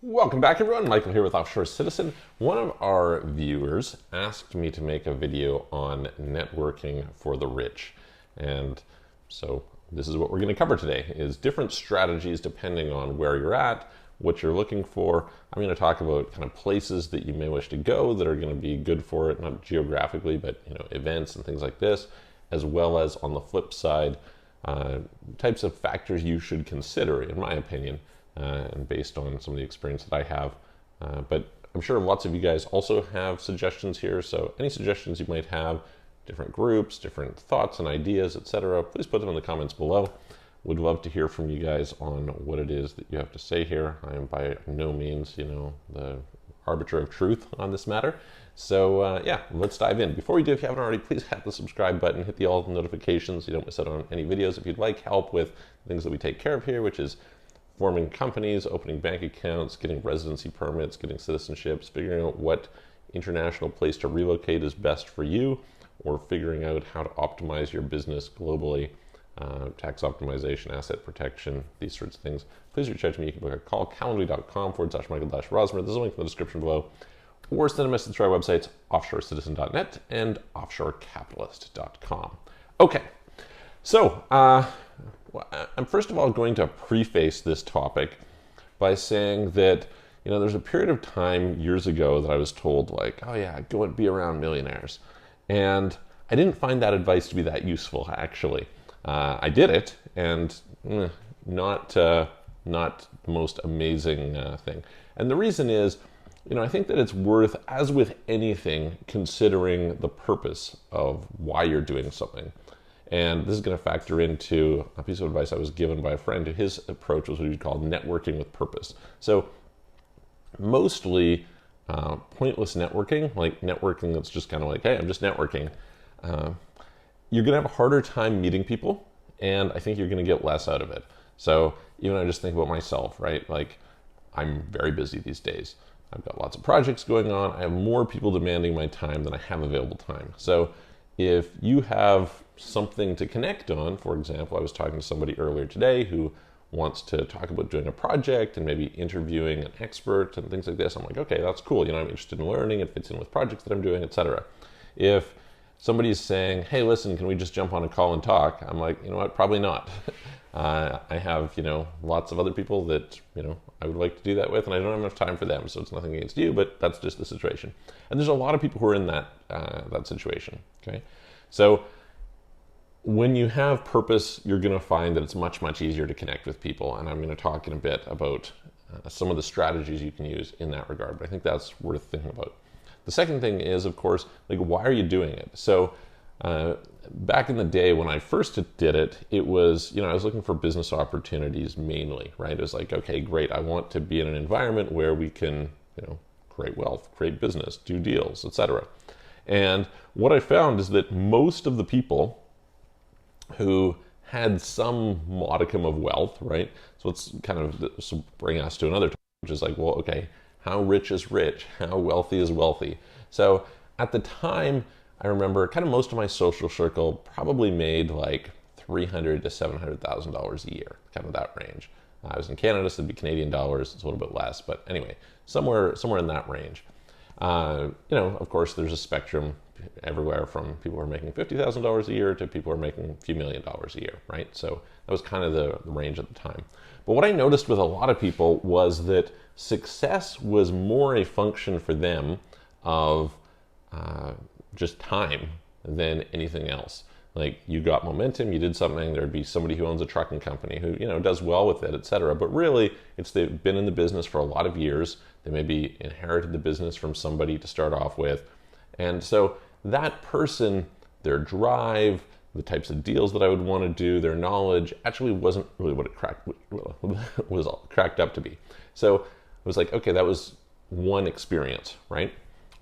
Welcome back, everyone. Michael here with Offshore Citizen. One of our viewers asked me to make a video on networking for the rich. And so this is what we're going to cover today, is different strategies depending on where you're at, what you're looking for. I'm going to talk about kind of places that you may wish to go that are going to be good for it, not geographically, but events and things like this, as well as on the flip side, types of factors you should consider, in my opinion, and based on some of the experience that I have. But I'm sure lots of you guys also have suggestions here, so any suggestions you might have, different groups, different thoughts and ideas, etc., please put them in the comments below. Would love to hear from you guys on what it is that you have to say here. I am by no means, the arbiter of truth on this matter. So yeah, let's dive in. Before we do, if you haven't already, please hit the subscribe button, hit the all notifications so you don't miss out on any videos. If you'd like help with things that we take care of here, which is forming companies, opening bank accounts, getting residency permits, getting citizenships, figuring out what international place to relocate is best for you, or figuring out how to optimize your business globally, tax optimization, asset protection, these sorts of things, please reach out to me. You can book a call, calendly.com/Michael-Rosmer. There's a link in the description below. Or send a message to our websites, offshorecitizen.net and offshorecapitalist.com. Okay, so I'm first of all going to preface this topic by saying that there's a period of time years ago that I was told, like, oh yeah, go and be around millionaires, and I didn't find that advice to be that useful. Actually, I did it, and not the most amazing thing. And the reason is, I think that it's worth, as with anything, considering the purpose of why you're doing something. And this is going to factor into a piece of advice I was given by a friend. His approach was what he called networking with purpose. So mostly pointless networking, like networking that's just kind of like, hey, I'm just networking, you're going to have a harder time meeting people, and I think you're going to get less out of it. So even I just think about myself, right? Like, I'm very busy these days. I've got lots of projects going on. I have more people demanding my time than I have available time. So if you have something to connect on, for example, I was talking to somebody earlier today who wants to talk about doing a project and maybe interviewing an expert and things like this. I'm like, okay, that's cool. I'm interested in learning. It fits in with projects that I'm doing, etc. If somebody's saying, hey, listen, can we just jump on a call and talk? I'm like, you know what, probably not. I have, lots of other people that, I would like to do that with, and I don't have enough time for them, so it's nothing against you, but that's just the situation. And there's a lot of people who are in that situation, okay? So when you have purpose, you're going to find that it's much, much easier to connect with people, and I'm going to talk in a bit about some of the strategies you can use in that regard, but I think that's worth thinking about. The second thing is, of course, like, why are you doing it? So back in the day when I first did it, it was, I was looking for business opportunities mainly, right? It was like, okay, great. I want to be in an environment where we can, create wealth, create business, do deals, etc. And what I found is that most of the people who had some modicum of wealth, right? So let's kind of bring us to another topic, which is like, well, okay, how rich is rich? How wealthy is wealthy? So at the time, I remember kind of most of my social circle probably made like $300,000 to $700,000 a year, kind of that range. I was in Canada, so it'd be Canadian dollars. It's a little bit less, but anyway, somewhere in that range. Of course, there's a spectrum everywhere from people who are making $50,000 a year to people who are making a few $1,000,000 a year, right? So that was kind of the range at the time. But what I noticed with a lot of people was that success was more a function for them of just time than anything else. Like, you got momentum, you did something, there'd be somebody who owns a trucking company who, does well with it, etc. But really, they've been in the business for a lot of years. They maybe inherited the business from somebody to start off with. And so that person, their drive, the types of deals that I would want to do, their knowledge, actually wasn't really what it was cracked up to be. So it was like, okay, that was one experience, right?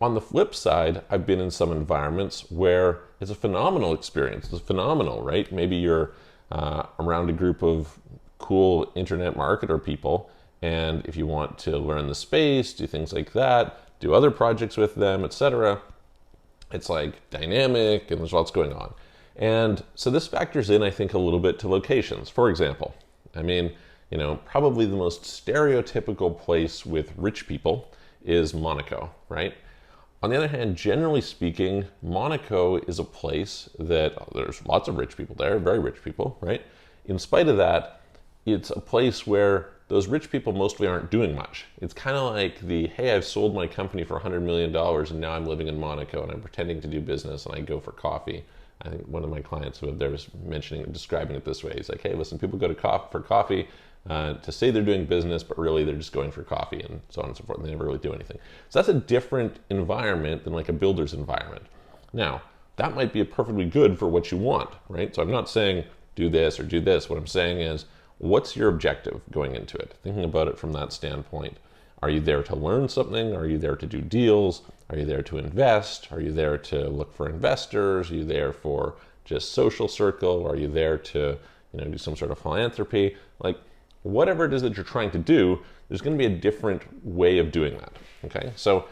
On the flip side, I've been in some environments where it's a phenomenal experience. It's phenomenal, right? Maybe you're around a group of cool internet marketer people, and if you want to learn the space, do things like that, do other projects with them, etc., it's like dynamic and there's lots going on. And so this factors in, I think, a little bit to locations. For example, I mean, probably the most stereotypical place with rich people is Monaco, right? On the other hand, generally speaking, Monaco is a place that there's lots of rich people there, very rich people, right? In spite of that, it's a place where those rich people mostly aren't doing much. It's kind of like hey, I've sold my company for $100 million and now I'm living in Monaco and I'm pretending to do business and I go for coffee. I think one of my clients who there was describing it this way. He's like, hey, listen, people go for coffee to say they're doing business, but really they're just going for coffee and so on and so forth. And they never really do anything. So that's a different environment than like a builder's environment. Now, that might be perfectly good for what you want, right? So I'm not saying do this or do this. What I'm saying is, what's your objective going into it? Thinking about it from that standpoint. Are you there to learn something? Are you there to do deals? Are you there to invest? Are you there to look for investors? Are you there for just social circle? Are you there to do some sort of philanthropy? Like, whatever it is that you're trying to do, there's going to be a different way of doing that. Okay, so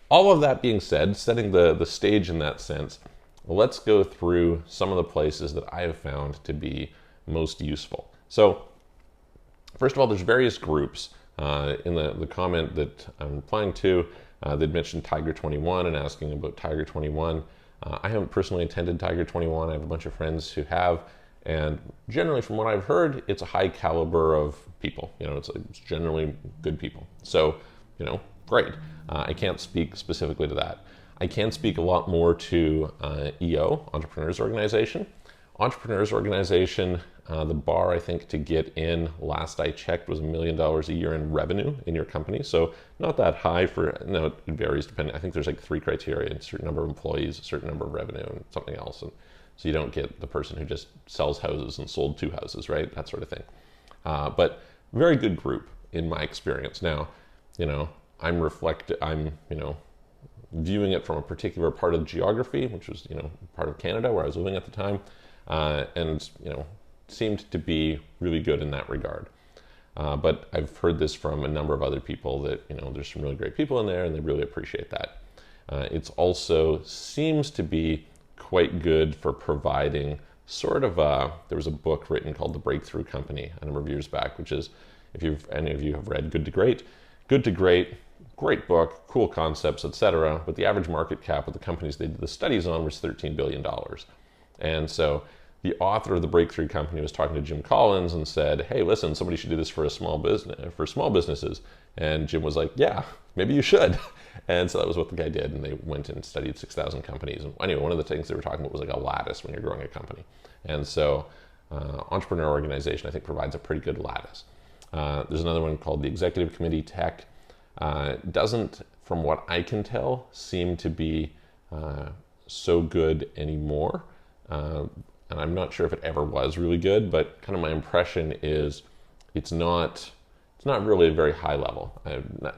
all of that being said, setting the stage in that sense, let's go through some of the places that I have found to be most useful. So first of all, there's various groups. In the comment that I'm replying to, they'd mentioned Tiger 21 and asking about Tiger 21. I haven't personally attended Tiger 21. I have a bunch of friends who have. And generally, from what I've heard, it's a high caliber of people. It's generally good people. So, great. I can't speak specifically to that. I can speak a lot more to EO, Entrepreneurs Organization. Entrepreneurs Organization, the bar I think to get in, last I checked, was $1 million a year in revenue in your company. So not that high it varies depending. I think there's like 3 criteria: a certain number of employees, a certain number of revenue, and something else. And so you don't get the person who just sells houses and sold 2 houses, right? That sort of thing. But very good group in my experience. Now, I'm viewing it from a particular part of geography, which was, part of Canada where I was living at the time, and, seemed to be really good in that regard. But I've heard this from a number of other people that, there's some really great people in there and they really appreciate that. It's also seems to be quite good for providing sort of there was a book written called The Breakthrough Company a number of years back, which is, if any of you have read Good to Great, great book, cool concepts, etc. But the average market cap of the companies they did the studies on was $13 billion. And so the author of The Breakthrough Company was talking to Jim Collins and said, hey, listen, somebody should do this for small businesses. And Jim was like, yeah, maybe you should. And so that was what the guy did. And they went and studied 6,000 companies. And anyway, one of the things they were talking about was like a lattice when you're growing a company. And so Entrepreneur Organization, I think, provides a pretty good lattice. There's another one called the Executive Committee Tech. Doesn't, from what I can tell, seem to be so good anymore. And I'm not sure if it ever was really good, but kind of my impression is it's not really a very high level.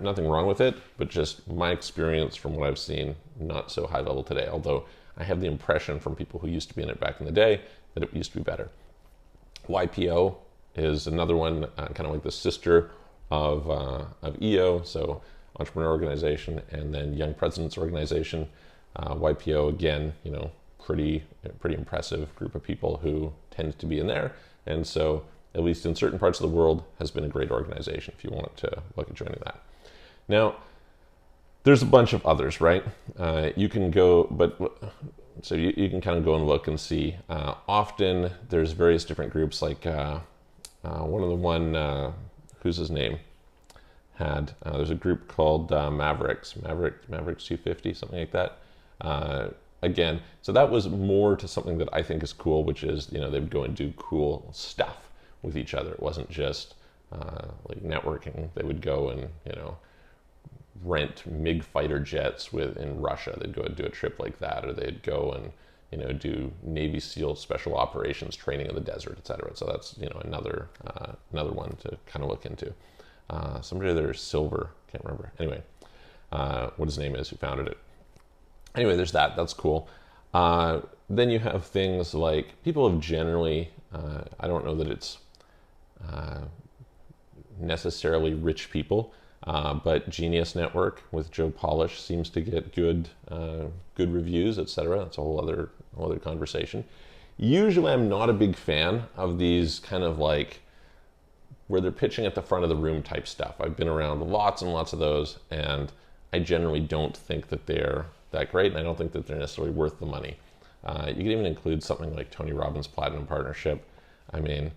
Nothing wrong with it, but just my experience from what I've seen, not so high level today. Although I have the impression from people who used to be in it back in the day that it used to be better. YPO is another one, kind of like the sister of EO, so Entrepreneur Organization, and then Young Presidents Organization. YPO, again, pretty impressive group of people who tend to be in there, and so at least in certain parts of the world has been a great organization if you want to look at joining that. Now, there's a bunch of others, right? You can go, so you can kind of go and look and see. Often there's various different groups, like who's his name? There's a group called Mavericks 250, something like that. Again, so that was more to something that I think is cool, which is, they would go and do cool stuff with each other. It wasn't just like networking. They would go and, rent MiG fighter jets in Russia. They'd go and do a trip like that, or they'd go and, do Navy SEAL special operations training in the desert, etc. So that's, another one to kind of look into. Somebody there, Silver, can't remember. Anyway, what his name is, who founded it. Anyway, there's that. That's cool. Then you have things like people have generally, I don't know that it's necessarily rich people, but Genius Network with Joe Polish seems to get good reviews, etc. That's a whole other conversation. Usually I'm not a big fan of these kind of like where they're pitching at the front of the room type stuff. I've been around lots and lots of those, and I generally don't think that they're that great, and I don't think that they're necessarily worth the money. You can even include something like Tony Robbins' Platinum Partnership. I mean,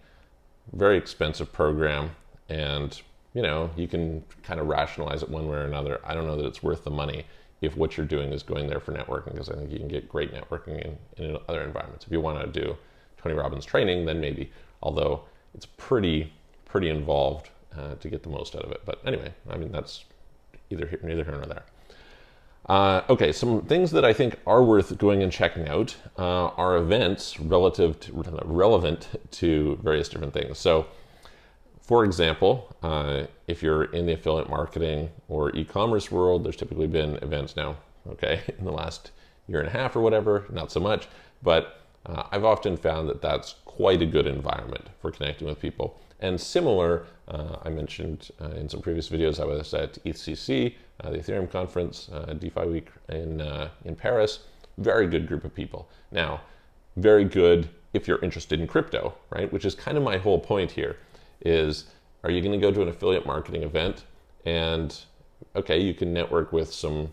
very expensive program, and you can kind of rationalize it one way or another. I don't know that it's worth the money if what you're doing is going there for networking, because I think you can get great networking in other environments. If you want to do Tony Robbins training, then maybe, although it's pretty involved to get the most out of it. But anyway, I mean, that's neither here nor there. Okay, some things that I think are worth going and checking out are events relevant to various different things. So, for example, if you're in the affiliate marketing or e-commerce world, there's typically been events now, okay, in the last year and a half or whatever, not so much, but I've often found that that's quite a good environment for connecting with people. And similar, I mentioned in some previous videos, I was at ETHCC, the Ethereum conference, DeFi week in Paris. Very good group of people. Now, very good if you're interested in crypto, right? Which is kind of my whole point here is, are you going to go to an affiliate marketing event and, okay, you can network with some,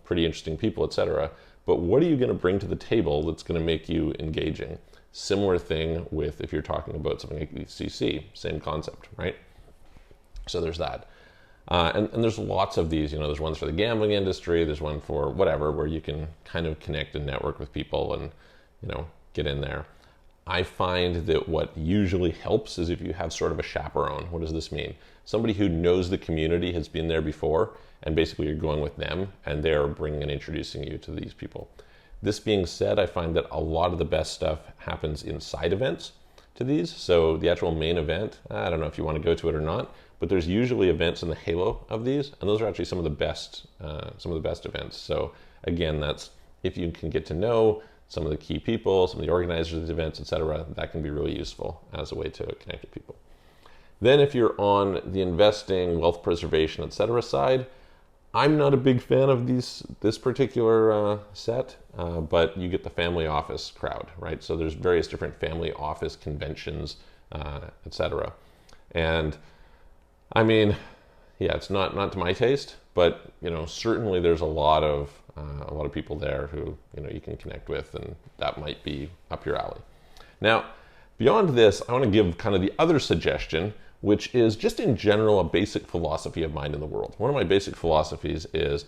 pretty interesting people, etc. But what are you going to bring to the table that's going to make you engaging? Similar thing with if you're talking about something like ETHCC, same concept, right? So there's that. And there's lots of these, there's ones for the gambling industry, there's one for whatever, where you can kind of connect and network with people and, get in there. I find that what usually helps is if you have sort of a chaperone. What does this mean? Somebody who knows the community, has been there before, and basically you're going with them and they're bringing and introducing you to these people. This being said, I find that a lot of the best stuff happens in side events to these. So the actual main event, I don't know if you want to go to it or not, but there's usually events in the halo of these, and those are actually some of the best events. So again, that's if you can get to know some of the key people, some of the organizers of these events, etc., that can be really useful as a way to connect with people. Then if you're on the investing, wealth preservation, etc. side, I'm not a big fan of this particular set, but you get the family office crowd, right? So there's various different family office conventions, etc. And I mean, yeah, it's not to my taste, but certainly there's a lot of people there who you can connect with, and that might be up your alley. Now, beyond this, I want to give kind of the other suggestion, which is just in general a basic philosophy of mine in the world. One of my basic philosophies is,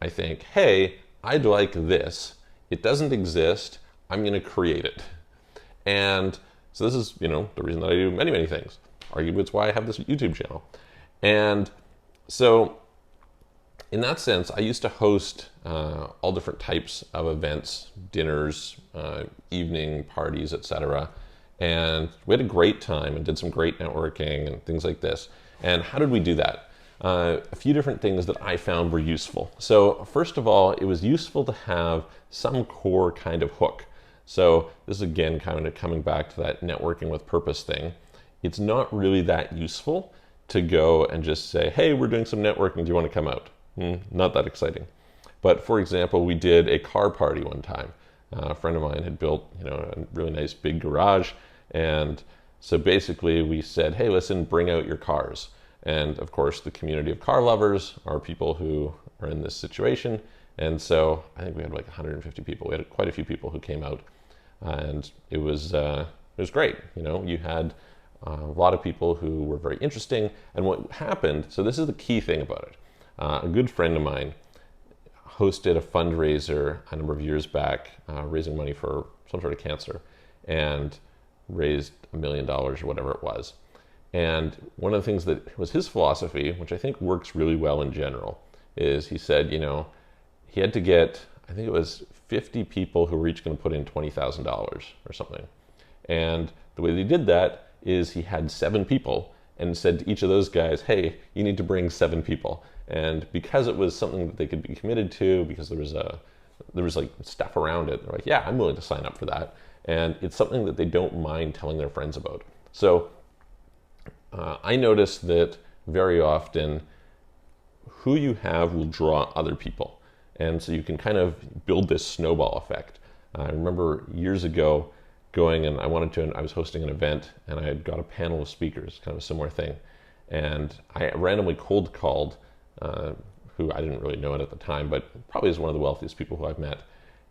I think, hey, I'd like this. It doesn't exist. I'm going to create it. And so this is, the reason that I do many, many things. Arguably, it's why I have this YouTube channel. And so in that sense, I used to host all different types of events, dinners, evening parties, etc. And we had a great time and did some great networking and things like this. And how did we do that? A few different things that I found were useful. So first of all, it was useful to have some core kind of hook. So this is again kind of coming back to that networking with purpose thing. It's not really that useful to go and just say, hey, we're doing some networking, do you want to come out? Not that exciting. But for example, we did a car party one time. A friend of mine had built, a really nice big garage. And so basically we said, hey, listen, bring out your cars. And of course, the community of car lovers are people who are in this situation. And so I think we had like 150 people. We had quite a few people who came out, and it was great. You had a lot of people who were very interesting. And what happened, so this is the key thing about it. A good friend of mine hosted a fundraiser a number of years back, raising money for some sort of cancer, and raised $1 million or whatever it was. And one of the things that was his philosophy, which I think works really well in general, is he said, he had to get, I think it was 50 people who were each going to put in $20,000 or something. And the way they did that is he had 7 people and said to each of those guys, hey, you need to bring 7 people. And because it was something that they could be committed to, because there was like stuff around it, they're like, yeah, I'm willing to sign up for that. And it's something that they don't mind telling their friends about. So I noticed that very often who you have will draw other people. And so you can kind of build this snowball effect. I remember years ago going, and I was hosting an event, and I had got a panel of speakers, kind of a similar thing. And I randomly cold called, who I didn't really know it at the time, but probably is one of the wealthiest people who I've met.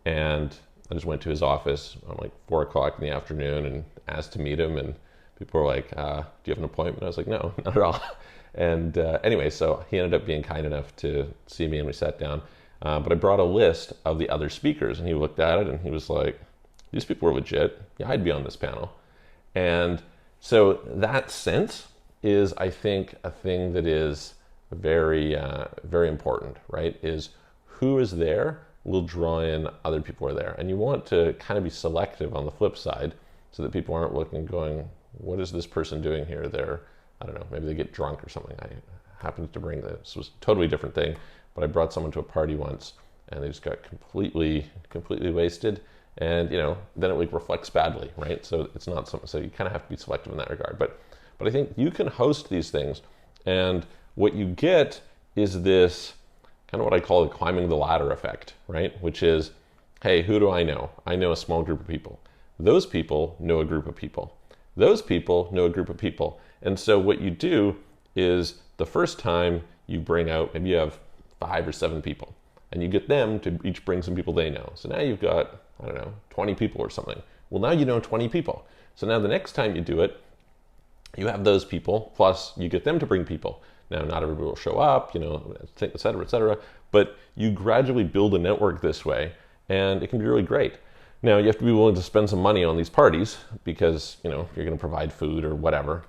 And I just went to his office on like 4 o'clock in the afternoon and asked to meet him. And people were like, do you have an appointment? I was like, no, not at all. And anyway, so he ended up being kind enough to see me, and we sat down. But I brought a list of the other speakers, and he looked at it and he was like, these people are legit. Yeah, I'd be on this panel. And so that sense is, I think, a thing that is very, very important, right? Is who is there will draw in other people who are there. And you want to kind of be selective on the flip side so that people aren't looking and going, what is this person doing here? I don't know, maybe they get drunk or something. I happened to bring this was a totally different thing, but I brought someone to a party once and they just got completely wasted. And, then it like reflects badly, right? So it's not something, so you kind of have to be selective in that regard. But I think you can host these things, and what you get is this kind of what I call the climbing the ladder effect, right? Which is, hey, who do I know? I know a small group of people. Those people know a group of people. Those people know a group of people. And so what you do is the first time you bring out, maybe you have 5 or 7 people, and you get them to each bring some people they know. So now you've got, 20 people or something. Well, now you know 20 people. So now the next time you do it, you have those people, plus you get them to bring people. Now, not everybody will show up, et cetera, but you gradually build a network this way, and it can be really great. Now, you have to be willing to spend some money on these parties because, you're going to provide food or whatever.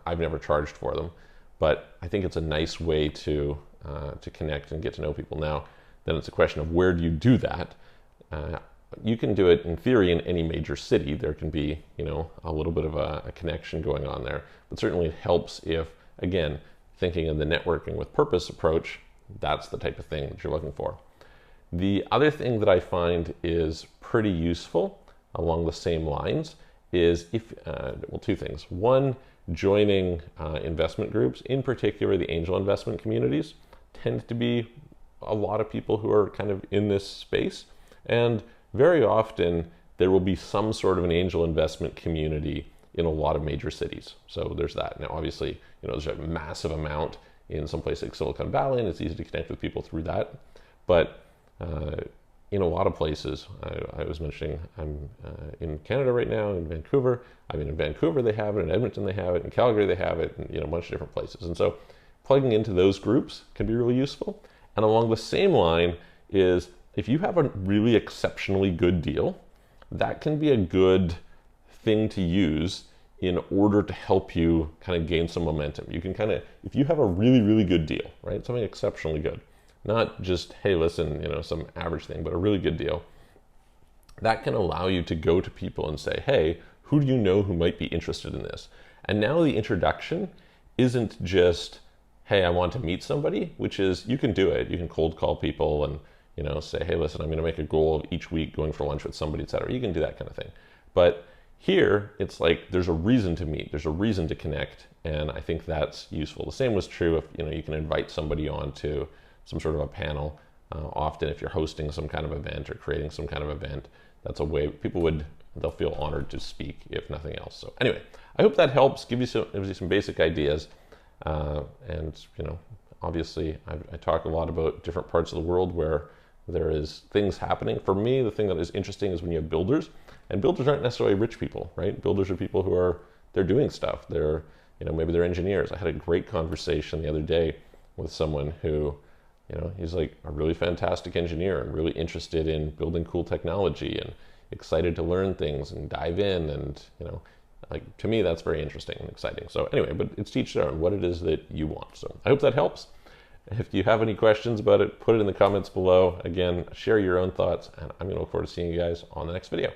I've never charged for them, but I think it's a nice way to connect and get to know people. Now, then it's a question of where do you do that? You can do it in theory in any major city. There can be, a little bit of a connection going on there, but certainly it helps if, again, thinking of the networking with purpose approach, that's the type of thing that you're looking for. The other thing that I find is pretty useful along the same lines is two things. One, joining investment groups, in particular the angel investment communities, tend to be a lot of people who are kind of in this space. And very often there will be some sort of an angel investment community in a lot of major cities. So there's that. Now, obviously, there's a massive amount in some place like Silicon Valley, and it's easy to connect with people through that. But in a lot of places, I was mentioning I'm in Canada right now, in Vancouver. I mean, in Vancouver they have it, in Edmonton they have it, in Calgary they have it, and a bunch of different places. And so plugging into those groups can be really useful. And along the same line is if you have a really exceptionally good deal, that can be a good thing to use in order to help you kind of gain some momentum. You can if you have a really, really good deal, right? Something exceptionally good, not just, hey, listen, some average thing, but a really good deal, that can allow you to go to people and say, hey, who do you know who might be interested in this? And now the introduction isn't just, hey, I want to meet somebody, which is, you can do it. You can cold call people and, say, hey, listen, I'm going to make a goal of each week going for lunch with somebody, et cetera. You can do that kind of thing. But here, it's like there's a reason to meet. There's a reason to connect. And I think that's useful. The same was true if, you can invite somebody on to some sort of a panel. Often if you're hosting some kind of event or creating some kind of event, that's a way they'll feel honored to speak, if nothing else. So anyway, I hope that helps, gives you some basic ideas. And, obviously I talk a lot about different parts of the world where there is things happening. For me, the thing that is interesting is when you have builders, and builders aren't necessarily rich people, right? Builders are people who they're doing stuff. They're, maybe they're engineers. I had a great conversation the other day with someone who, he's like a really fantastic engineer and really interested in building cool technology and excited to learn things and dive in. And, to me, that's very interesting and exciting. So anyway, but it's to each their own, what it is that you want. So I hope that helps. If you have any questions about it, put it in the comments below. Again, share your own thoughts, and I'm going to look forward to seeing you guys on the next video.